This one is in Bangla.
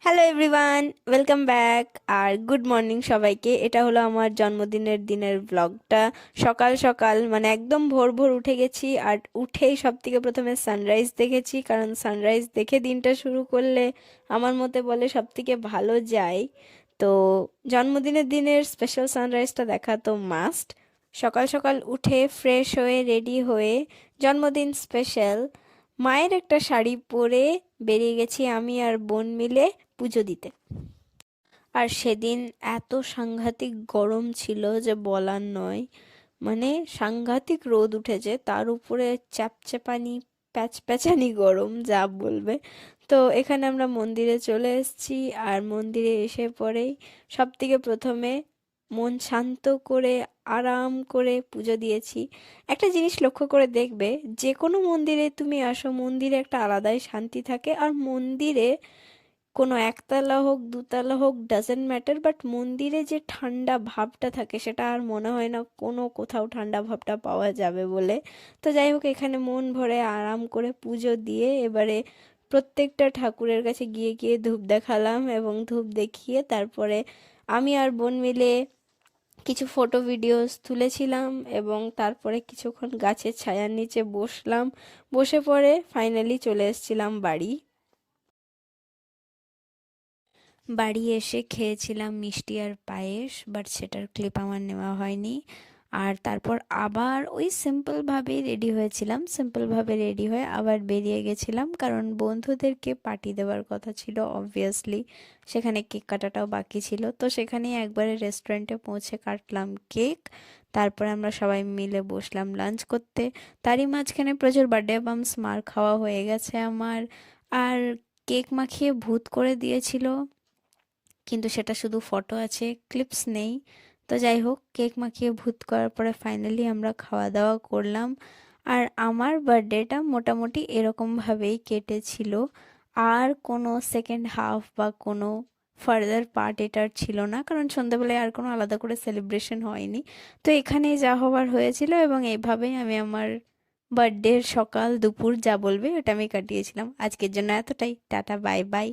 হ্যালো এভরিওয়ান, ওয়েলকাম ব্যাক আর গুড মর্নিং সবাইকে। এটা হলো আমার জন্মদিনের দিনের ব্লগটা। সকাল সকাল মানে একদম ভোর ভোর উঠে গেছি, আর উঠেই সব থেকে প্রথমে সানরাইজ দেখেছি, কারণ সানরাইজ দেখে দিনটা শুরু করলে আমার মতে বলে সব থেকে ভালো যায়। তো জন্মদিনের দিনের স্পেশাল সানরাইজটা দেখা তো মাস্ট। সকাল সকাল উঠে ফ্রেশ হয়ে রেডি হয়ে জন্মদিন স্পেশাল মায়ের একটা শাড়ি পরে বেরিয়ে গেছি আমি আর বোন মিলে পুজো দিতে। আর সেদিন এত সাংঘাতিক গরম ছিল যে বলার নয়, মানে সাংঘাতিক রোদ উঠেছে, তার উপরে চ্যাপচ্যাপানি প্যাচপ্যাচানি গরম, যা বলবে। তো এখানে আমরা মন্দিরে চলে এসেছি, আর মন্দিরে এসে পরেই সব থেকে প্রথমে মন শান্ত করে আরাম করে পুজো দিয়েছি। একটা জিনিস লক্ষ্য করে দেখবে, যে কোনো মন্দিরে তুমি আসো, মন্দিরে একটা আলাদাই শান্তি থাকে। আর মন্দিরে কোনো একতলা হোক দুতলা হোক ডাজেন্ট ম্যাটার, বাট মন্দিরে যে ঠান্ডা ভাবটা থাকে সেটা আর মনে হয় না কোনো কোথাও ঠান্ডা ভাবটা পাওয়া যাবে বলে। তো যাই হোক, এখানে মন ভরে আরাম করে পুজো দিয়ে এবারে প্রত্যেকটা ঠাকুরের কাছে গিয়ে গিয়ে ধূপ দেখালাম, এবং ধূপ দেখিয়ে তারপরে আমি আর বোন মিলে কিছু ফটো ভিডিওস তুলেছিলাম, এবং তারপরে কিছুক্ষণ গাছের ছায়ার নিচে বসলাম। বসে পড়ে ফাইনালি চলে এসেছিলাম বাড়ি। বাড়ি এসে খেয়েছিলাম মিষ্টি আর পায়েস, বাট সেটার ক্লিপ আমার নেওয়া হয়নি। আর তারপর আবার ওই সিম্পলভাবেই রেডি হয়েছিলাম, সিম্পলভাবে রেডি হয়ে আবার বেরিয়ে গেছিলাম, কারণ বন্ধুদেরকে পার্টি দেওয়ার কথা ছিল অবভিয়াসলি। সেখানে কেক কাটাটাও বাকি ছিল, তো সেখানেই একবারে রেস্টুরেন্টে পৌঁছে কাটলাম কেক। তারপরে আমরা সবাই মিলে বসলাম লাঞ্চ করতে। তারই মাঝখানে প্রচুর বার্থডে বাম্পস মার খাওয়া হয়ে গেছে আমার। আর কেক মাখিয়ে ভূত করে দিয়েছিল, কিন্তু সেটা শুধু ফটো আছে, ক্লিপস নেই। তো যাই হোক, কেক মাখিয়ে ভূত করার পরে ফাইনালি আমরা খাওয়া দাওয়া করলাম। আর আমার বার্থডেটা মোটামুটি এরকমভাবেই কেটেছিল। আর কোনো সেকেন্ড হাফ বা কোনো ফার্দার পার্ট এটার ছিল না, কারণ সন্ধ্যাবেলায় আর কোনো আলাদা করে সেলিব্রেশন হয়নি। তো এখানেই যা হবার হয়েছিল, এবং এইভাবেই আমি আমার বার্থডের সকাল দুপুর যা বলবে ওটা আমি কাটিয়েছিলাম। আজকের জন্য এতটাই, টাটা বাই বাই।